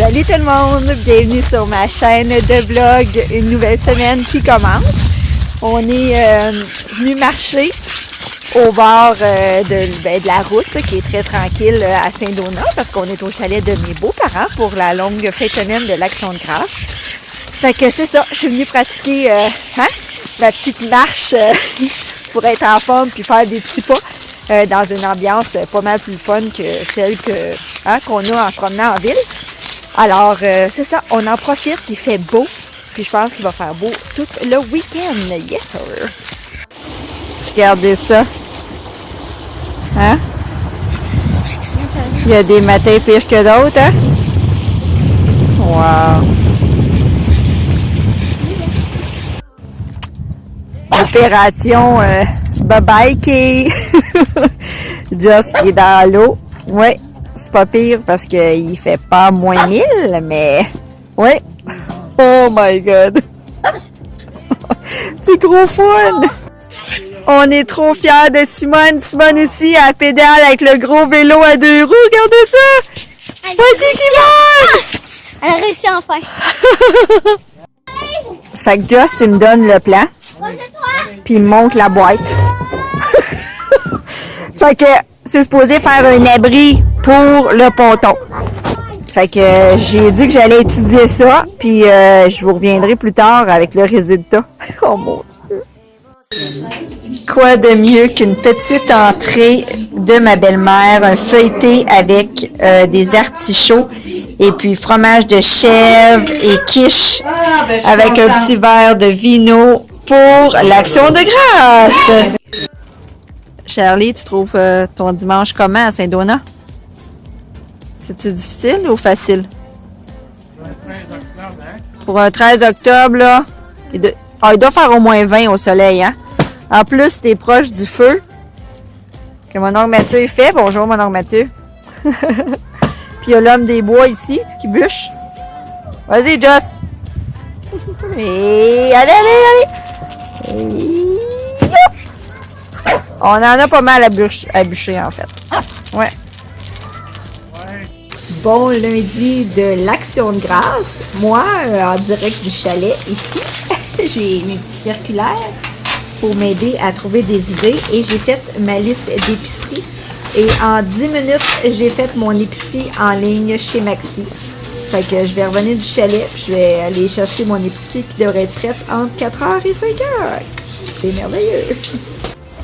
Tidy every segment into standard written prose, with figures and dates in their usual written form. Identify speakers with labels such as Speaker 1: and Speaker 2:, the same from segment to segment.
Speaker 1: Salut tout le monde, bienvenue sur ma chaîne de vlog, une nouvelle semaine qui commence. On est venu marcher au bord de la route qui est très tranquille à Saint-Donat parce qu'on est au chalet de mes beaux-parents pour la longue fin de semaine de l'Action de grâce. Fait que c'est ça, je suis venue pratiquer ma petite marche pour être en forme puis faire des petits pas dans une ambiance pas mal plus fun que celle qu'on a en se promenant en ville. Alors, c'est ça, on en profite, il fait beau, puis je pense qu'il va faire beau tout le week-end. Yes, sir! Regardez ça. Hein? Il y a des matins pires que d'autres, hein? Wow! Opération Babaïké! Just qui est dans l'eau. Ouais. C'est pas pire parce qu'il fait pas moins 1000, mais... Oui. Oh my God. C'est gros fun. On est trop fiers de Simone. Simone aussi, elle pédale avec le gros vélo à 2 roues. Regardez ça. Vas-y, Simone.
Speaker 2: Elle a réussi enfin.
Speaker 1: Fait que Joss, il me donne le plan. Puis il me montre la boîte. Fait que c'est supposé faire un abri pour le ponton. Fait que j'ai dit que j'allais étudier ça, puis je vous reviendrai plus tard avec le résultat. Oh mon Dieu! Quoi de mieux qu'une petite entrée de ma belle-mère, un feuilleté avec des artichauts et puis fromage de chèvre et quiche avec un petit verre de vino pour l'Action de grâce. Charlie, tu trouves ton dimanche comment à Saint-Donat? C'est-tu difficile ou facile? Pour un 13 octobre, là, il doit faire au moins 20 au soleil, hein? En plus, t'es proche du feu que mon oncle Mathieu est fait. Bonjour, mon oncle Mathieu. Puis il y a l'homme des bois ici qui bûche. Vas-y, Joss! Et allez! Et... On en a pas mal à bûcher, en fait. Ouais. Bon lundi de l'Action de grâce. Moi, en direct du chalet, ici, j'ai mes petits circulaires pour m'aider à trouver des idées. Et j'ai fait ma liste d'épicerie. Et en 10 minutes, j'ai fait mon épicerie en ligne chez Maxi. Fait que je vais revenir du chalet, puis je vais aller chercher mon épicerie qui devrait être prête entre 4h et 5h. C'est merveilleux!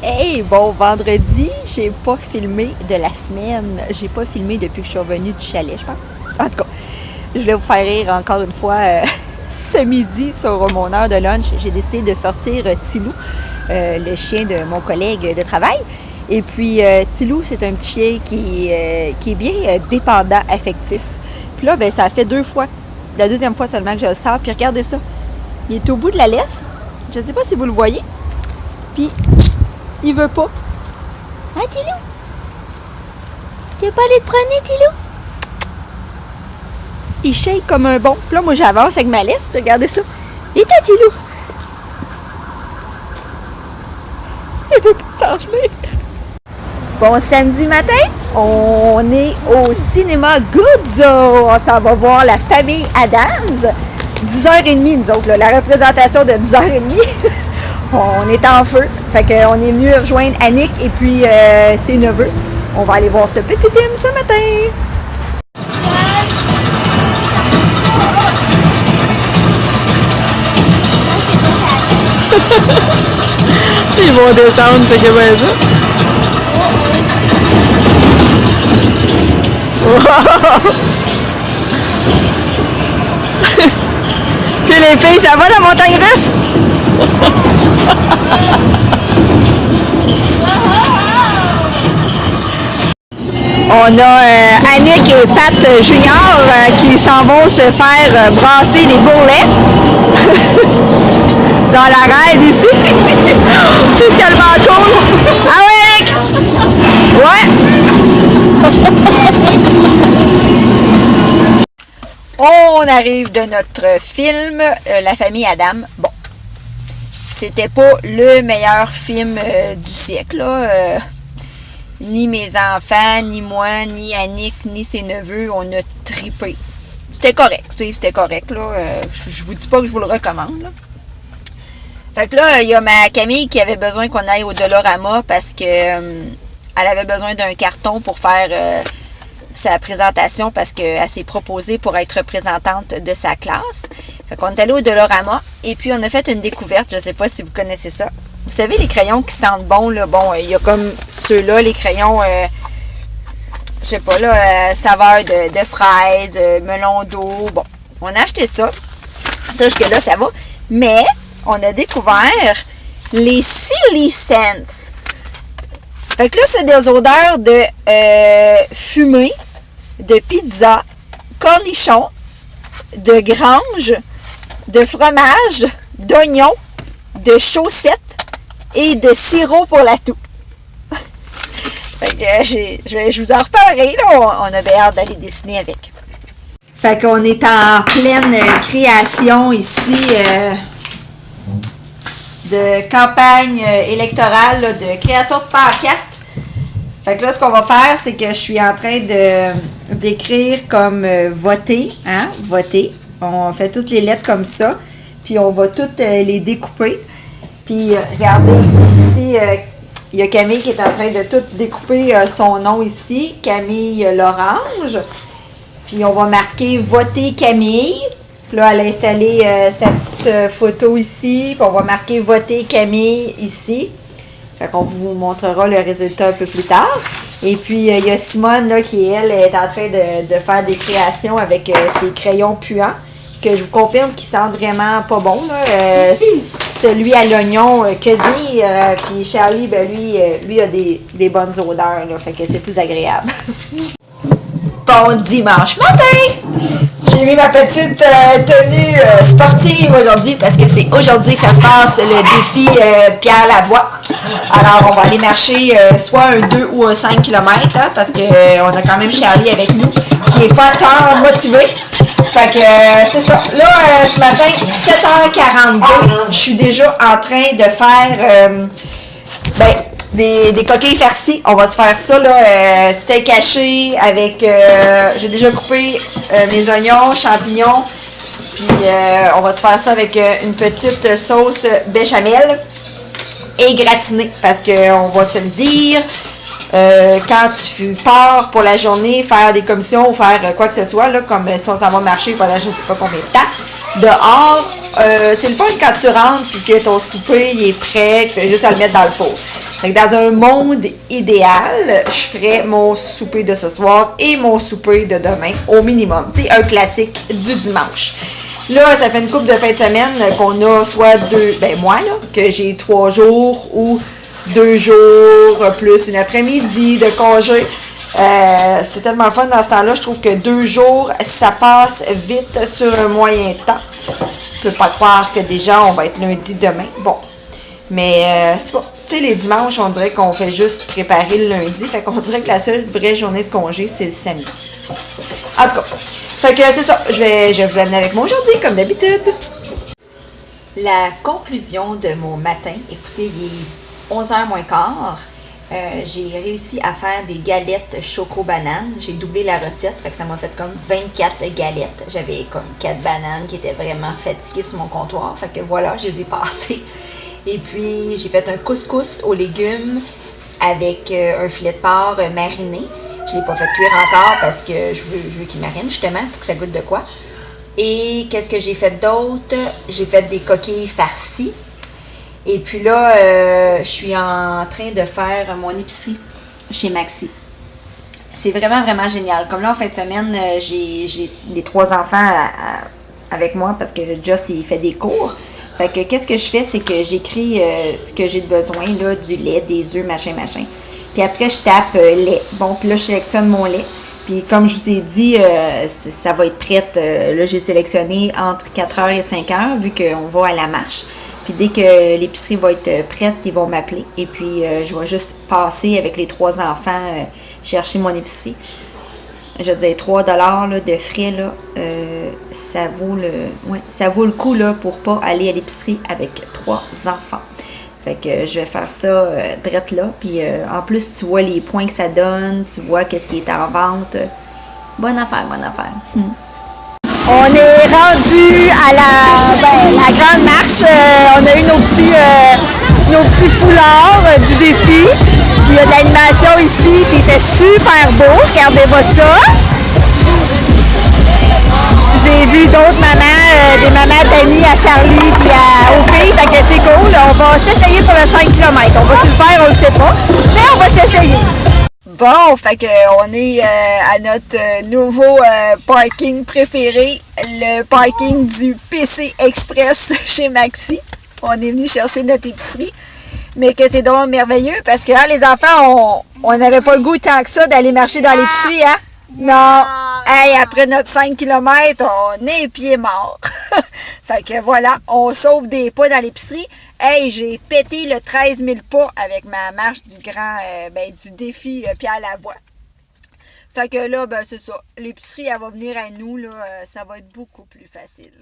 Speaker 1: Hey, bon vendredi, j'ai pas filmé de la semaine. J'ai pas filmé depuis que je suis revenue du chalet, je pense. En tout cas, je voulais vous faire rire encore une fois ce midi sur mon heure de lunch. J'ai décidé de sortir Tilou, le chien de mon collègue de travail. Et puis, Tilou, c'est un petit chien qui est bien dépendant affectif. Puis là, ben, ça fait 2 fois, la deuxième fois seulement que je le sors. Puis regardez ça, il est au bout de la laisse. Je ne sais pas si vous le voyez. Puis... il veut pas. Hein, Tilou? Tu veux pas aller te promener, Tilou? Il shake comme un bon. Puis là, moi, j'avance avec ma laisse. Puis regardez ça. Il est à Tilou. Il veut pas s'enlever. Bon samedi matin, on est au cinéma Goodzo. On s'en va voir La Famille Adams. 10h30, nous autres, là, la représentation de 10h30. On est en feu. Fait qu'on est venu rejoindre Annick et puis ses neveux. On va aller voir ce petit film ce matin. Ils vont descendre, fait que ben ça. Wow! Puis les filles, ça va la montagne russe? On a Annick et Pat Junior qui s'en vont se faire brasser les bourrelets dans la raide ici. C'est tellement cool! Ah ouais, Annick! Ouais! On arrive de notre film La Famille Adam. Bon, c'était pas le meilleur film du siècle, là. Ni mes enfants, ni moi, ni Annick, ni ses neveux, on a tripé. c'était correct, tu sais, c'était correct, là. Je vous dis pas que je vous le recommande, là. Fait que là, il y a ma Camille qui avait besoin qu'on aille au Dollarama parce que elle avait besoin d'un carton pour faire sa présentation parce qu'elle s'est proposée pour être représentante de sa classe. Fait qu'on est allé au Dollarama et puis on a fait une découverte, je sais pas si vous connaissez ça. Vous savez, les crayons qui sentent bon, là, bon, il y a comme ceux-là, les crayons, je sais pas, là, saveur de fraises, melon d'eau, bon. On a acheté ça. Ça, jusque-là, ça va. Mais on a découvert les Silly Scents. Fait que là, c'est des odeurs de fumée, de pizza, cornichons, de grange, de fromage, d'oignons, de chaussettes et de sirop pour la toux. Fait que je vous en reparlerai, là. On avait hâte d'aller dessiner avec. Fait qu'on est en pleine création ici de campagne électorale, là, de création de pancartes. Fait que là, ce qu'on va faire, c'est que je suis en train d'écrire comme voter, hein, voter. On fait toutes les lettres comme ça, puis on va toutes les découper. Puis regardez, ici, il y a Camille qui est en train de tout découper son nom ici, Camille Lorange. Puis on va marquer voter Camille. Là, elle a installé sa petite photo ici. Puis on va marquer voter Camille ici. Fait qu'on vous montrera le résultat un peu plus tard. Et puis, il y a Simone, là, qui, elle, est en train de faire des créations avec ses crayons puants, que je vous confirme qu'ils sentent vraiment pas bon, là. Celui à l'oignon, que dire? Puis Charlie, ben lui a des bonnes odeurs, là. Fait que c'est plus agréable. Bon dimanche matin! J'ai mis ma petite tenue sportive aujourd'hui parce que c'est aujourd'hui que ça se passe le défi Pierre Lavoie. Alors, on va aller marcher soit un 2 ou un 5 km hein, parce qu'on a quand même Charlie avec nous qui n'est pas tant motivé. Fait que c'est ça. Là, ce matin, 7h42, je suis déjà en train de faire des coquilles farcies. On va se faire ça, là, steak haché avec, j'ai déjà coupé mes oignons, champignons, puis on va se faire ça avec une petite sauce béchamel et gratinée, parce qu'on va se le dire, quand tu pars pour la journée, faire des commissions ou faire quoi que ce soit, là, comme si on s'en va marcher pendant je ne sais pas combien de temps, dehors, c'est le fun quand tu rentres et que ton souper il est prêt, que tu as juste à le mettre dans le four. Donc, dans un monde idéal, je ferais mon souper de ce soir et mon souper de demain au minimum. Tu sais, un classique du dimanche. Là, ça fait une couple de fin de semaine qu'on a soit moi, là, que j'ai 3 jours ou 2 jours plus une après-midi de congé. C'est tellement fun dans ce temps-là. Je trouve que 2 jours, ça passe vite sur un moyen temps. Je peux pas croire que déjà, on va être lundi demain. Bon. Mais c'est pas. Tu sais, les dimanches, on dirait qu'on fait juste préparer le lundi. Fait qu'on dirait que la seule vraie journée de congé, c'est le samedi. En tout cas. Fait que c'est ça. Je vais vous amener avec moi aujourd'hui, comme d'habitude. La conclusion de mon matin, écoutez, il est 11h moins quart. J'ai réussi à faire des galettes choco-bananes. J'ai doublé la recette, fait que ça m'a fait comme 24 galettes. J'avais comme 4 bananes qui étaient vraiment fatiguées sur mon comptoir. Fait que voilà, je les ai passées. Et puis, j'ai fait un couscous aux légumes avec un filet de porc mariné. Je ne l'ai pas fait cuire encore parce que je veux qu'il marine justement pour que ça goûte de quoi. Et qu'est-ce que j'ai fait d'autre? J'ai fait des coquilles farcies. Et puis là, je suis en train de faire mon épicerie chez Maxi. C'est vraiment, vraiment génial. Comme là, en fin de semaine, j'ai les 3 enfants avec moi parce que Joss, il fait des cours. Fait que qu'est-ce que je fais, c'est que j'écris ce que j'ai besoin, là, du lait, des œufs, machin. Puis après, je tape lait. Bon, puis là, je sélectionne mon lait. Puis comme je vous ai dit, ça va être prête. Là, j'ai sélectionné entre 4h et 5h, vu qu'on va à la marche. Puis dès que l'épicerie va être prête, ils vont m'appeler. Et puis, je vais juste passer avec les 3 enfants chercher mon épicerie. Je veux dire, 3$ là, de frais, là, ça vaut le coup là, pour pas aller à l'épicerie avec 3 enfants. Fait que je vais faire ça drette là. Puis en plus, tu vois les points que ça donne, tu vois qu'est-ce qui est en vente. Bonne affaire. On est rendu à la grande marche. On a eu nos petits foulards du défi. Puis il y a de l'animation ici, puis il fait super beau. Regardez-moi ça. J'ai vu d'autres mamans, des mamans d'amis à Charlie puis aux filles, fait que c'est cool. On va s'essayer pour le 5 km. On va-tu le faire, on le sait pas, mais on va s'essayer. Bon, fait que on est à notre nouveau parking préféré, le parking du PC Express chez Maxi. On est venu chercher notre épicerie. Mais que c'est donc merveilleux parce que les enfants, on n'avait pas le goût tant que ça d'aller marcher dans l'épicerie, hein? Non! Hey, après notre 5 km, on est pieds morts. Fait que voilà, on sauve des pas dans l'épicerie. Hey, j'ai pété le 13 000 pas avec ma marche du du défi Pierre Lavoie. Fait que là, c'est ça. L'épicerie, elle va venir à nous, là. Ça va être beaucoup plus facile.